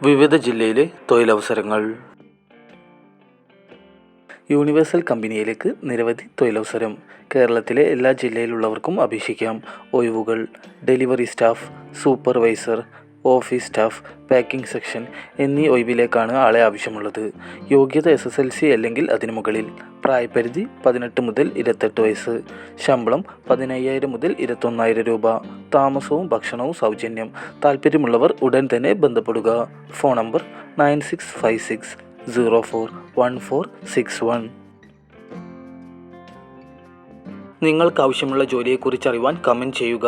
വിവിധ ജില്ലയിലെ തൊഴിലവസരങ്ങൾ. യൂണിവേഴ്സൽ കമ്പനിയിലേക്ക് നിരവധി തൊഴിലവസരം. കേരളത്തിലെ എല്ലാ ജില്ലയിലുള്ളവർക്കും അപേക്ഷിക്കാം. ഒഴിവുകൾ: delivery staff, supervisor, office staff, packing section എന്നീ ഒഴിവിലേക്കാണ് ആളെ ആവശ്യമുള്ളത്. യോഗ്യത SSLC അല്ലെങ്കിൽ അതിനു മുകളിൽ. പ്രായപരിധി 18 മുതൽ 28 വയസ്സ്. ശമ്പളം 15,000 മുതൽ 21,000 രൂപ. താമസവും ഭക്ഷണവും സൗജന്യം. താൽപ്പര്യമുള്ളവർ ഉടൻ തന്നെ ബന്ധപ്പെടുക. Phone number 9656041461. നിങ്ങൾക്കാവശ്യമുള്ള ജോലിയെക്കുറിച്ചറിയുവാൻ കമൻറ്റ് ചെയ്യുക.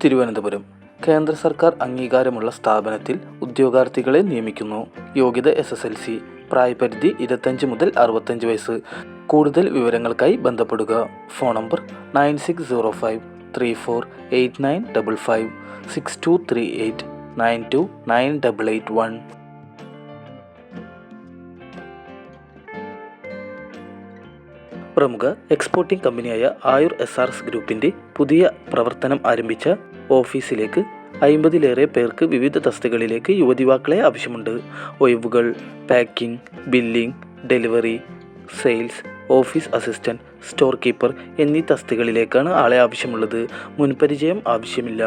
തിരുവനന്തപുരം: കേന്ദ്ര സർക്കാർ അംഗീകാരമുള്ള സ്ഥാപനത്തിൽ ഉദ്യോഗാർത്ഥികളെ നിയമിക്കുന്നു. യോഗ്യത SSLC. പ്രായപരിധി 25 മുതൽ 65 വയസ്സ്. കൂടുതൽ വിവരങ്ങൾക്കായി ബന്ധപ്പെടുക. Phone number 9605348955 6238929881. പ്രമുഖ എക്സ്പോർട്ടിംഗ് കമ്പനിയായ ആയുർ SRS ഗ്രൂപ്പിൻ്റെ പുതിയ പ്രവർത്തനം ആരംഭിച്ച ഓഫീസിലേക്ക് 50-ലേറെ പേർക്ക് വിവിധ തസ്തികകളിലേക്ക് യുവതിവാക്കളെ ആവശ്യമുണ്ട്. ഒഴിവുകൾ: packing, billing, delivery, sales, office assistant, store keeper എന്നീ തസ്തികകളിലേക്കാണ് ആളെ ആവശ്യമുള്ളത്. മുൻപരിചയം ആവശ്യമില്ല.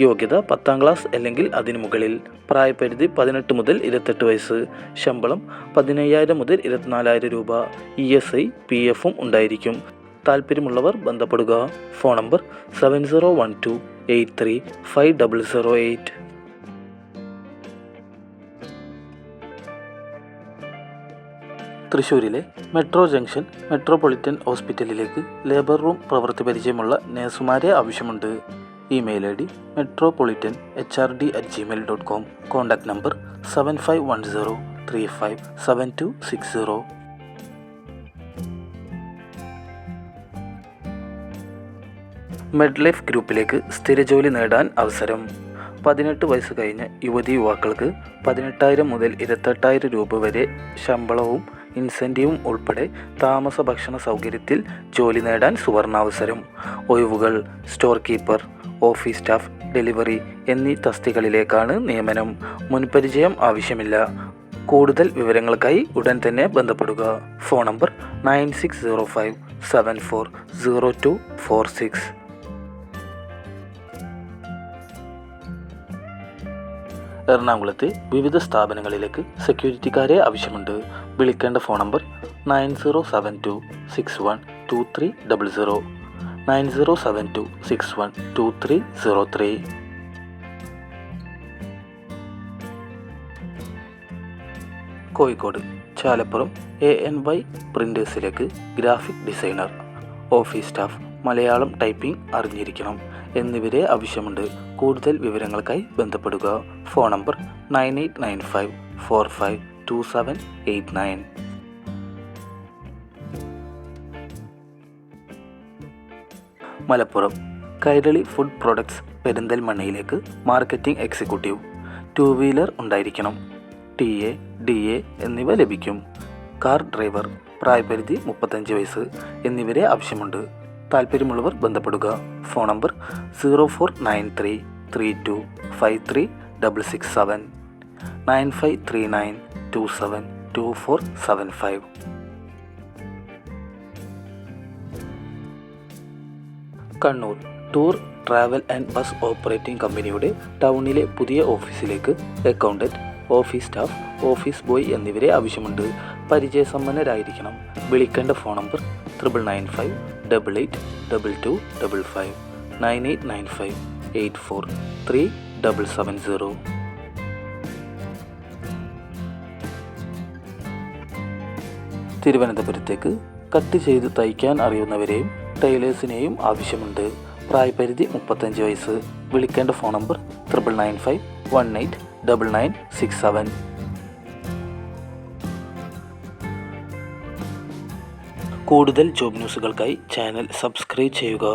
യോഗ്യത 10ാം ക്ലാസ് അല്ലെങ്കിൽ അതിനു മുകളിൽ. പ്രായപരിധി 18 മുതൽ 28 വയസ്സ്. ശമ്പളം 15,000 മുതൽ 24,000 രൂപ. ESI, PF ഉണ്ടായിരിക്കും. താൽപ്പര്യമുള്ളവർ ബന്ധപ്പെടുക. Phone number 7012835008. തൃശ്ശൂരിലെ മെട്രോ ജംഗ്ഷൻ മെട്രോപൊളിറ്റൻ ഹോസ്പിറ്റലിലേക്ക് ലേബർ റൂം പ്രവൃത്തി പരിചയമുള്ള നഴ്സുമാരെ ആവശ്യമുണ്ട്. Email ID metropolitanhrd@gmail.com. Contact number 7510357260. മെഡ്ലൈഫ് ഗ്രൂപ്പിലേക്ക് സ്ഥിരജോലി നേടാൻ അവസരം. 18 വയസ്സ് കഴിഞ്ഞ യുവതി യുവാക്കൾക്ക് 18,000 മുതൽ 28,000 രൂപ വരെ ശമ്പളവും ഇൻസെൻറ്റീവും ഉൾപ്പെടെ താമസ ഭക്ഷണ സൗകര്യത്തിൽ ജോലി നേടാൻ സുവർണാവസരം. ഒഴിവുകൾ: store keeper, office staff, delivery എന്നീ തസ്തികകളിലേക്കാണ് നിയമനം. മുൻപരിചയം ആവശ്യമില്ല. കൂടുതൽ വിവരങ്ങൾക്കായി ഉടൻ തന്നെ ബന്ധപ്പെടുക. Phone number 9605740246. എറണാകുളത്തെ വിവിധ സ്ഥാപനങ്ങളിലേക്ക് സെക്യൂരിറ്റിക്കാരെ ആവശ്യമുണ്ട്. വിളിക്കേണ്ട phone number 9072612300 9072612303. Kozhikode Chalappuram ANY പ്രിൻറ്റേഴ്സിലേക്ക് graphic designer, office staff, Malayalam typing അറിഞ്ഞിരിക്കണം എന്നിവരെ ആവശ്യമുണ്ട്. കൂടുതൽ വിവരങ്ങൾക്കായി ബന്ധപ്പെടുക. Phone number 9895452789. Malappuram Kairali food products പെരിന്തൽമണ്ണയിലേക്ക് മാർക്കറ്റിംഗ് എക്സിക്യൂട്ടീവ്. 2 വീലർ ഉണ്ടായിരിക്കണം. TA, DA എന്നിവ ലഭിക്കും. Car driver. പ്രായപരിധി 35 വയസ്സ് എന്നിവരെ ആവശ്യമുണ്ട്. താൽപ്പര്യമുള്ളവർ ബന്ധപ്പെടുക. Phone number 0493325367 9539272475. Kannur tour, travel and bus operating കമ്പനിയുടെ ടൗണിലെ പുതിയ ഓഫീസിലേക്ക് accountant, office staff, office boy എന്നിവരെ ആവശ്യമുണ്ട്. പരിചയസമ്പന്നരായിരിക്കണം. വിളിക്കേണ്ട ഫോൺ നമ്പർ 9995882255 9895843770. തിരുവനന്തപുരത്തേക്ക് കട്ട് ചെയ്ത് തയ്ക്കാൻ അറിയുന്നവരെയും ടൈലേഴ്സിനെയും ആവശ്യമുണ്ട്. പ്രായപരിധി 35 വയസ്സ്. വിളിക്കേണ്ട ഫോൺ നമ്പർ 9995189967. കൂടുതൽ ജോബ് ന്യൂസുകൾക്കായി ചാനൽ സബ്സ്ക്രൈബ് ചെയ്യുക.